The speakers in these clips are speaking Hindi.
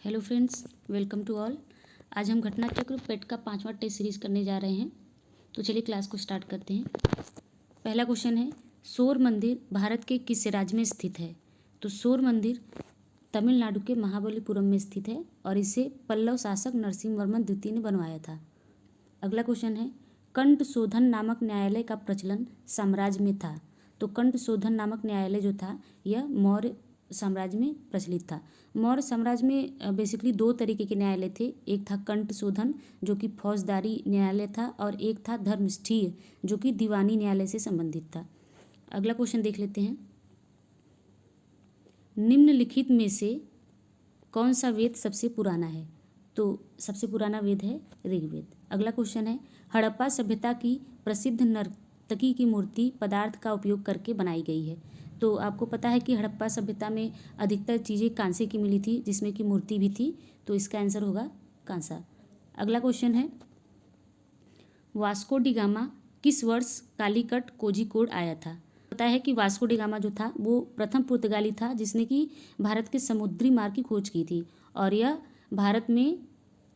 Hello friends, welcome to all. आज हम घटना चक्र पेट का 5वां टेस्ट सीरीज़ करने जा रहे हैं। तो चलिए क्लास को स्टार्ट करते हैं। पहला क्वेश्चन है, सौर मंदिर भारत के किस राज्य में स्थित है? तो सौर मंदिर तमिलनाडु के महाबलीपुरम में स्थित है और इसे पल्लव शासक नरसिंह वर्मन द्वितीय ने बनवाया था। अगला क्वेश्चन है, कंठ शोधन नामक न्यायालय का प्रचलन साम्राज्य में था। तो कंठ शोधन नामक न्यायालय जो था यह मौर्य साम्राज्य में प्रचलित था। मौर्य साम्राज्य में बेसिकली दो तरीके के न्यायालय थे। एक था कंठ शोधन जो कि फौजदारी न्यायालय था और एक था धर्मस्थीय जो कि दीवानी न्यायालय से संबंधित था। अगला क्वेश्चन देख लेते हैं, निम्नलिखित में से कौन सा वेद सबसे पुराना है? तो सबसे पुराना वेद है ऋग्वेद। अगला क्वेश्चन है, हड़प्पा सभ्यता की प्रसिद्ध नर्तकी की मूर्ति पदार्थ का उपयोग करके बनाई गई है। तो आपको पता है कि हड़प्पा सभ्यता में अधिकतर चीज़ें कांसे की मिली थी, जिसमें कि मूर्ति भी थी। तो इसका आंसर होगा कांसा। अगला क्वेश्चन है, वास्को डी गामा किस वर्ष कालीकट कोझिकोड आया था? पता है कि वास्को डी गामा जो था वो प्रथम पुर्तगाली था जिसने कि भारत के समुद्री मार्ग की खोज की थी और यह भारत में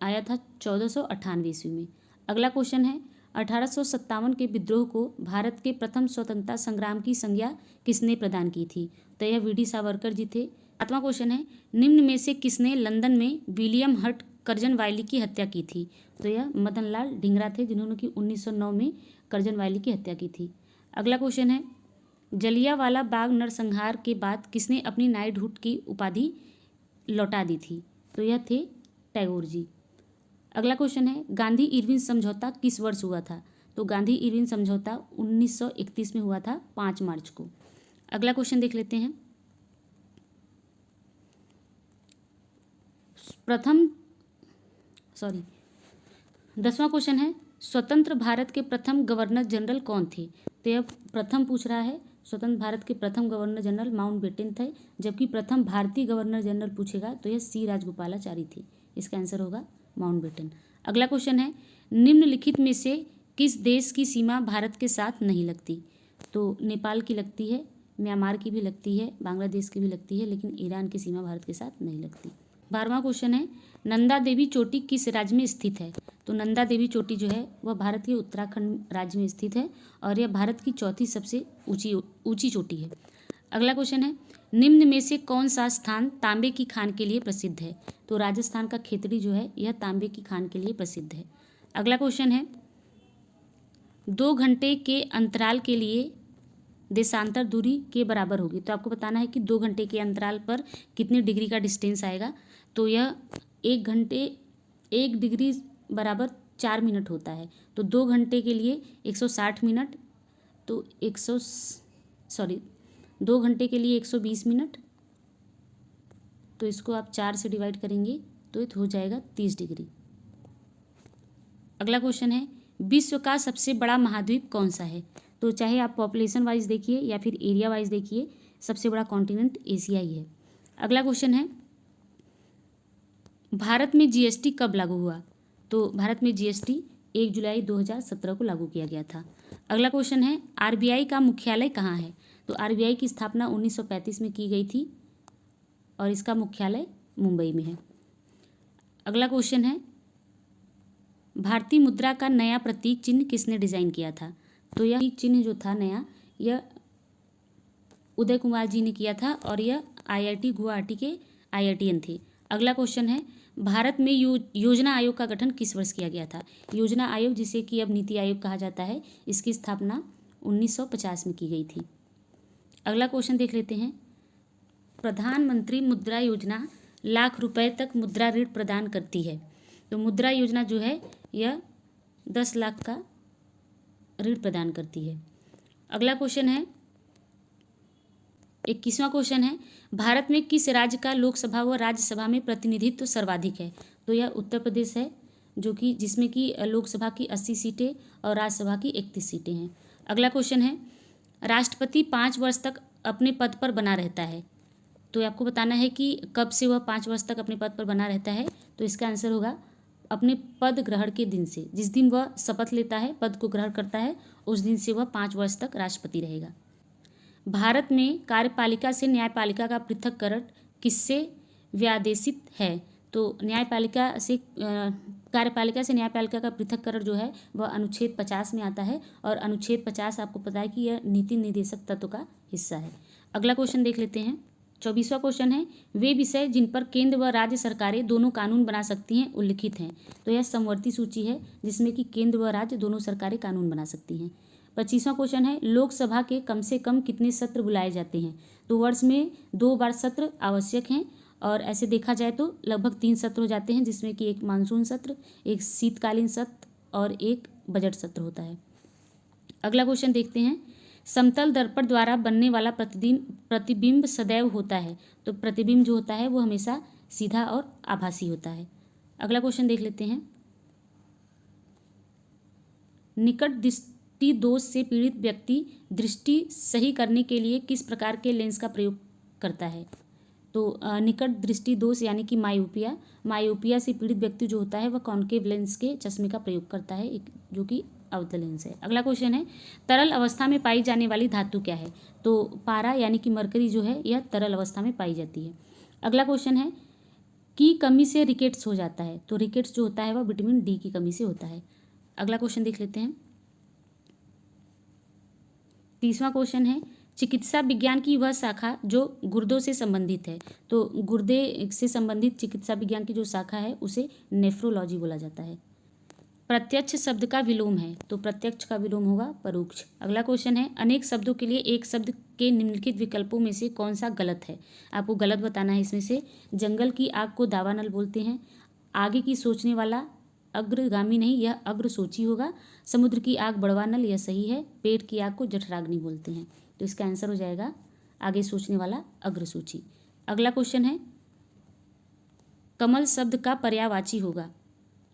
आया था 1498 ईस्वी में। अगला क्वेश्चन है, 1857 के विद्रोह को भारत के प्रथम स्वतंत्रता संग्राम की संज्ञा किसने प्रदान की थी? तो यह वी डी सावरकर जी थे। 7वां क्वेश्चन है, निम्न में से किसने लंदन में विलियम हट कर्जनवाइली की हत्या की थी? तो यह मदन लाल ढींगरा थे जिन्होंने कि 1909 में कर्जनवाइली की हत्या की थी। अगला क्वेश्चन है, जलियांवाला बाग नरसंहार के बाद किसने अपनी नाइटहुड की उपाधि लौटा दी थी? तो यह थे टैगोर जी। अगला क्वेश्चन है, गांधी इरविन समझौता किस वर्ष हुआ था? तो गांधी इरविन समझौता 1931 में हुआ था, 5 मार्च को। अगला क्वेश्चन देख लेते हैं, 10वां क्वेश्चन है, स्वतंत्र भारत के प्रथम गवर्नर जनरल कौन थे? तो यह प्रथम पूछ रहा है, स्वतंत्र भारत के प्रथम गवर्नर जनरल माउंटबेटन थे, जबकि प्रथम भारतीय गवर्नर जनरल पूछेगा तो यह सी राजगोपालाचारी थे। इसका आंसर होगा माउंटबेटन। अगला क्वेश्चन है, निम्नलिखित में से किस देश की सीमा भारत के साथ नहीं लगती? तो नेपाल की लगती है, म्यांमार की भी लगती है, बांग्लादेश की भी लगती है, लेकिन ईरान की सीमा भारत के साथ नहीं लगती। 12वां क्वेश्चन है, नंदा देवी चोटी किस राज्य में स्थित है? तो नंदा देवी चोटी जो है वह भारत के उत्तराखंड राज्य में स्थित है और यह भारत की चौथी सबसे ऊंची चोटी है। अगला क्वेश्चन है, निम्न में से कौन सा स्थान तांबे की खान के लिए प्रसिद्ध है? तो राजस्थान का खेतड़ी जो है यह तांबे की खान के लिए प्रसिद्ध है। अगला क्वेश्चन है, 2 घंटे के अंतराल के लिए देशांतर दूरी के बराबर होगी। तो आपको बताना है कि 2 घंटे के अंतराल पर कितने डिग्री का डिस्टेंस आएगा। तो यह 1 घंटे 1 डिग्री बराबर 4 मिनट होता है। तो 2 घंटे के लिए 160 मिनट, तो 2 घंटे के लिए 120 मिनट, तो इसको आप 4 से डिवाइड करेंगे तो ये हो जाएगा 30 डिग्री। अगला क्वेश्चन है, विश्व का सबसे बड़ा महाद्वीप कौन सा है? तो चाहे आप पॉपुलेशन वाइज देखिए या फिर एरिया वाइज देखिए, सबसे बड़ा कॉन्टिनेंट एशिया ही है। अगला क्वेश्चन है, भारत में जीएसटी कब लागू हुआ? तो भारत में जीएसटी 1 जुलाई 2017 को लागू किया गया था। अगला क्वेश्चन है, आरबीआई का मुख्यालय कहाँ है? तो आरबीआई की स्थापना 1935 में की गई थी और इसका मुख्यालय मुंबई में है। अगला क्वेश्चन है, भारतीय मुद्रा का नया प्रतीक चिन्ह किसने डिजाइन किया था? तो यह चिन्ह जो था नया, यह उदय कुमार जी ने किया था और यह आईआईटी गुवाहाटी के आईआईटीएन थे। अगला क्वेश्चन है, भारत में योजना आयोग का गठन किस वर्ष किया गया था? योजना आयोग, जिसे कि अब नीति आयोग कहा जाता है, इसकी स्थापना 1950 में की गई थी। अगला क्वेश्चन देख लेते हैं, प्रधानमंत्री मुद्रा योजना लाख रुपए तक मुद्रा ऋण प्रदान करती है। तो मुद्रा योजना जो है यह 10 लाख का ऋण प्रदान करती है। अगला क्वेश्चन है, 21वां क्वेश्चन है, भारत में किस राज्य का लोकसभा व राज्यसभा में प्रतिनिधित्व सर्वाधिक है? तो यह उत्तर प्रदेश है, जो कि जिसमें कि लोकसभा की 80 सीटें और राज्यसभा की 31 सीटें हैं। अगला क्वेश्चन है, राष्ट्रपति 5 वर्ष तक अपने पद पर बना रहता है। तो आपको बताना है कि कब से वह 5 वर्ष तक अपने पद पर बना रहता है। तो इसका आंसर होगा अपने पद ग्रहण के दिन से, जिस दिन वह शपथ लेता है, पद को ग्रहण करता है, उस दिन से वह 5 वर्ष तक राष्ट्रपति रहेगा। भारत में कार्यपालिका से न्यायपालिका का पृथक्करण किससे व्यादेशित है? तो न्यायपालिका से कार्यपालिका से न्यायपालिका का पृथक्करण जो है वह अनुच्छेद 50 में आता है, और अनुच्छेद 50 आपको पता है कि यह नीति निर्देशक तत्व का हिस्सा है। अगला क्वेश्चन देख लेते हैं। 24वां क्वेश्चन है, वे विषय जिन पर केंद्र व राज्य सरकारें दोनों कानून बना सकती हैं उल्लिखित हैं। तो यह समवर्ती सूची है जिसमें कि केंद्र व राज्य दोनों सरकारें कानून बना सकती हैं। 25वां क्वेश्चन है, लोकसभा के कम से कम कितने सत्र बुलाए जाते हैं। तो वर्ष में 2 बार सत्र आवश्यक हैं, और ऐसे देखा जाए तो लगभग 3 सत्र हो जाते हैं, जिसमें कि एक मानसून सत्र, एक शीतकालीन सत्र और एक बजट सत्र होता है। अगला क्वेश्चन देखते हैं, समतल दर्पण द्वारा बनने वाला प्रतिबिंब सदैव होता है। तो प्रतिबिंब जो होता है वो हमेशा सीधा और आभासी होता है। अगला क्वेश्चन देख लेते हैं, निकट दृष्टि दोष से पीड़ित व्यक्ति दृष्टि सही करने के लिए किस प्रकार के लेंस का प्रयोग करता है। तो निकट दृष्टि दोष यानी कि मायोपिया से पीड़ित व्यक्ति जो होता है वह कॉन्केव लेंस के चश्मे का प्रयोग करता है, जो कि अवतल लेंस है। अगला क्वेश्चन है, तरल अवस्था में पाई जाने वाली धातु क्या है। तो पारा यानी कि मरकरी जो है यह तरल अवस्था में पाई जाती है। अगला क्वेश्चन है, की कमी से रिकेट्स हो जाता है। तो रिकेट्स जो होता है वह विटामिन डी की कमी से होता है। अगला क्वेश्चन देख लेते हैं। 30वां क्वेश्चन है, चिकित्सा विज्ञान की वह शाखा जो गुर्दों से संबंधित है। तो गुर्दे से संबंधित चिकित्सा विज्ञान की जो शाखा है उसे नेफ्रोलॉजी बोला जाता है। प्रत्यक्ष शब्द का विलोम है। तो प्रत्यक्ष का विलोम होगा परोक्ष। अगला क्वेश्चन है, अनेक शब्दों के लिए एक शब्द के निम्नलिखित विकल्पों में से कौन सा गलत है। आपको गलत बताना है इसमें से। जंगल की आग को दावानल बोलते हैं। आगे की सोचने वाला अग्रगामी नहीं, यह अग्रसोची होगा। समुद्र की आग बड़वानल, यह सही है। पेट की आग को जठराग्नि बोलते हैं। तो इसका आंसर हो जाएगा आगे सोचने वाला अग्रसूची। अगला क्वेश्चन है, कमल शब्द का पर्यायवाची होगा।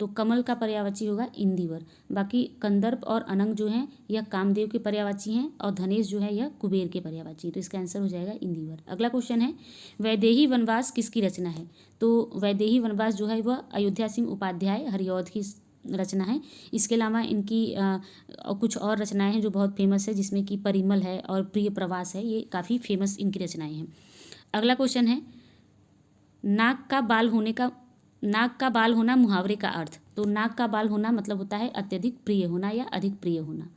तो कमल का पर्यायवाची होगा इंदिवर। बाकी कंदर्प और अनंग जो हैं यह कामदेव के पर्यायवाची हैं, और धनेश जो है यह कुबेर के पर्यायवाची। तो इसका आंसर हो जाएगा इंदिवर। अगला क्वेश्चन है, वैदेही वनवास किसकी रचना है। तो वैदेही वनवास जो है वह अयोध्या सिंह उपाध्याय हरिऔध की रचना है। इसके अलावा इनकी कुछ और रचनाएं हैं जो बहुत फेमस है, जिसमें कि परिमल है और प्रिय प्रवास है। ये काफ़ी फेमस इनकी रचनाएं हैं। अगला क्वेश्चन है, नाक का बाल होना मुहावरे का अर्थ। तो नाक का बाल होना मतलब होता है अत्यधिक प्रिय होना या अधिक प्रिय होना।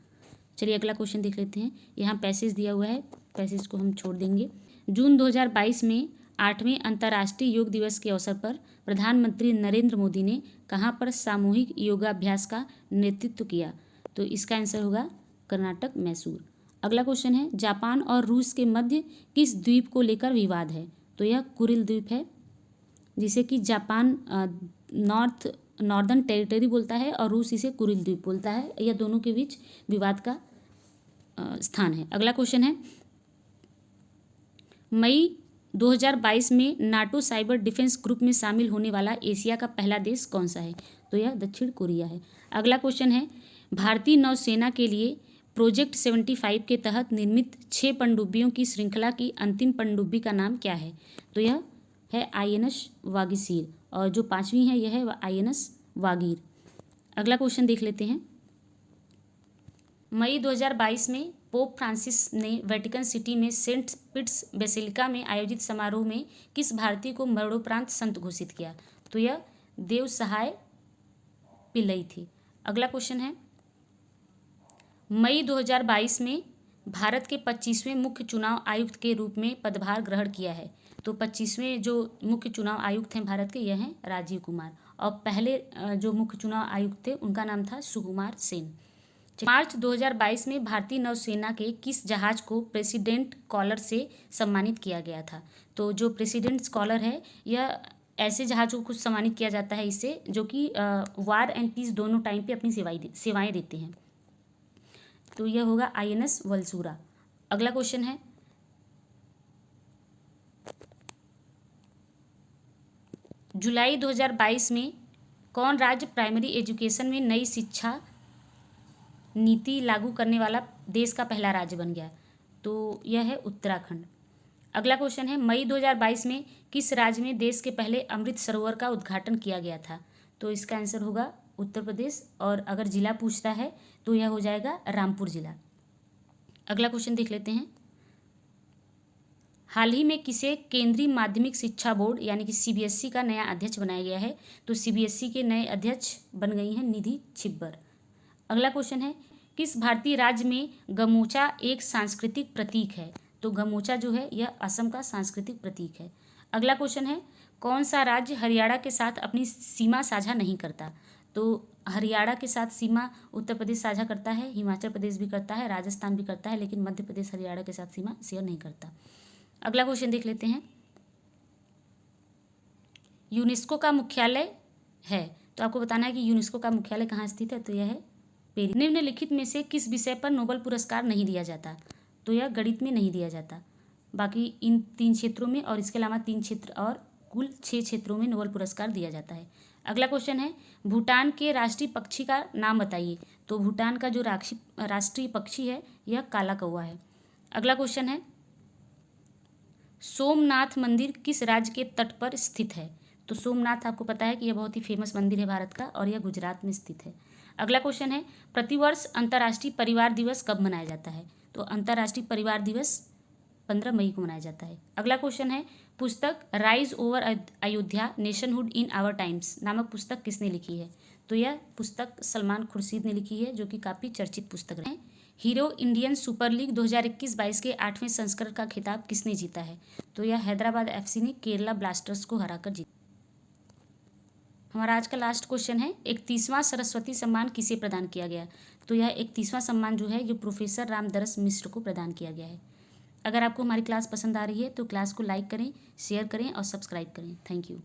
चलिए अगला क्वेश्चन देख लेते हैं। यहाँ पैसेज दिया हुआ है, पैसेज को हम छोड़ देंगे। जून 2022 में 8वें अंतर्राष्ट्रीय योग दिवस के अवसर पर प्रधानमंत्री नरेंद्र मोदी ने कहाँ पर सामूहिक योगाभ्यास का नेतृत्व किया। तो इसका आंसर होगा कर्नाटक, मैसूर। अगला क्वेश्चन है, जापान और रूस के मध्य किस द्वीप को लेकर विवाद है। तो यह कुरिल द्वीप है, जिसे कि जापान नॉर्दर्न टेरिटरी बोलता है और रूस इसे कुरिल द्वीप बोलता है। यह दोनों के बीच विवाद का स्थान है। अगला क्वेश्चन है, मई 2022 में नाटो साइबर डिफेंस ग्रुप में शामिल होने वाला एशिया का पहला देश कौन सा है। तो यह दक्षिण कोरिया है। अगला क्वेश्चन है, भारतीय नौसेना के लिए प्रोजेक्ट 75 के तहत निर्मित 6 पनडुब्बियों की श्रृंखला की अंतिम पनडुब्बी का नाम क्या है। तो यह है INS वागीशीर, और जो 5वीं है यह है INS वागीर। अगला क्वेश्चन देख लेते हैं। मई 2022 में पोप फ्रांसिस ने वेटिकन सिटी में सेंट पीटर्स बेसिलिका में आयोजित समारोह में किस भारतीय को मरणोपरांत संत घोषित किया। तो यह देव सहाय पिल्लई थी। अगला क्वेश्चन है, मई 2022 में भारत के 25वें मुख्य चुनाव आयुक्त के रूप में पदभार ग्रहण किया है। तो 25वें जो मुख्य चुनाव आयुक्त हैं भारत के, यह हैं राजीव कुमार, और पहले जो मुख्य चुनाव आयुक्त थे उनका नाम था सुकुमार सेन। मार्च 2022 में भारतीय नौसेना के किस जहाज को प्रेसिडेंट कॉलर से सम्मानित किया गया था। तो जो प्रेसिडेंट कॉलर है यह ऐसे जहाज़ों को सम्मानित किया जाता है इससे, जो कि वार एंड पीस दोनों टाइम पे अपनी सेवाएं देते हैं। तो यह होगा INS वल्सूरा। अगला क्वेश्चन है, जुलाई 2022 में कौन राज्य प्राइमरी एजुकेशन में नई शिक्षा नीति लागू करने वाला देश का पहला राज्य बन गया। तो यह है उत्तराखंड। अगला क्वेश्चन है, मई 2022 में किस राज्य में देश के पहले अमृत सरोवर का उद्घाटन किया गया था। तो इसका आंसर होगा उत्तर प्रदेश, और अगर जिला पूछता है तो यह हो जाएगा रामपुर जिला। अगला क्वेश्चन देख लेते हैं, हाल ही में किसे केंद्रीय माध्यमिक शिक्षा बोर्ड यानी कि सीबीएसई का नया अध्यक्ष बनाया गया है? तो सीबीएसई के नए अध्यक्ष बन गई हैं निधि छिब्बर। अगला क्वेश्चन है, किस भारतीय राज्य में गमोचा एक सांस्कृतिक प्रतीक है? तो गमोचा जो है यह असम का सांस्कृतिक प्रतीक है। अगला क्वेश्चन है, कौन सा राज्य हरियाणा के साथ अपनी सीमा साझा नहीं करता? तो हरियाणा के साथ सीमा उत्तर प्रदेश साझा करता है, हिमाचल प्रदेश भी करता है, राजस्थान भी करता है, लेकिन मध्य प्रदेश हरियाणा के साथ सीमा शेयर नहीं करता। अगला क्वेश्चन देख लेते हैं, यूनेस्को का मुख्यालय है, तो आपको बताना है कि यूनेस्को का मुख्यालय कहाँ स्थित है? तो यह है पेरिस। निम्नलिखित में से किस विषय पर नोबेल पुरस्कार नहीं दिया जाता? तो यह गणित में नहीं दिया जाता। बाकी इन 3 क्षेत्रों में और इसके अलावा 3 क्षेत्र और कुल 6 क्षेत्रों में नोबेल पुरस्कार दिया जाता है। अगला क्वेश्चन है, भूटान के राष्ट्रीय पक्षी का नाम बताइए। तो भूटान का जो राष्ट्रीय पक्षी है यह काला कौवा है। अगला क्वेश्चन है, सोमनाथ मंदिर किस राज्य के तट पर स्थित है? तो सोमनाथ आपको पता है कि यह बहुत ही फेमस मंदिर है भारत का और यह गुजरात में स्थित है। अगला क्वेश्चन है, प्रतिवर्ष अंतर्राष्ट्रीय परिवार दिवस कब मनाया जाता है? तो अंतर्राष्ट्रीय परिवार दिवस 15 मई को मनाया जाता है। अगला क्वेश्चन है, पुस्तक rise over Ayodhya nationhood in our times नामक पुस्तक किसने लिखी है? तो यह पुस्तक सलमान खुर्शीद ने लिखी है, जो कि काफ़ी चर्चित पुस्तक है। हीरो इंडियन सुपर लीग 2021-22 के 8वें संस्करण का खिताब किसने जीता है? तो यह हैदराबाद एफसी ने केरला ब्लास्टर्स को हराकर जीता। हमारा आज का लास्ट क्वेश्चन है, 31वां सरस्वती सम्मान किसे प्रदान किया गया? तो यह 31वां सम्मान जो है ये प्रोफेसर रामदरस मिश्र को प्रदान किया गया है। अगर आपको हमारी क्लास पसंद आ रही है तो क्लास को लाइक करें, शेयर करें और सब्सक्राइब करें। Thank you.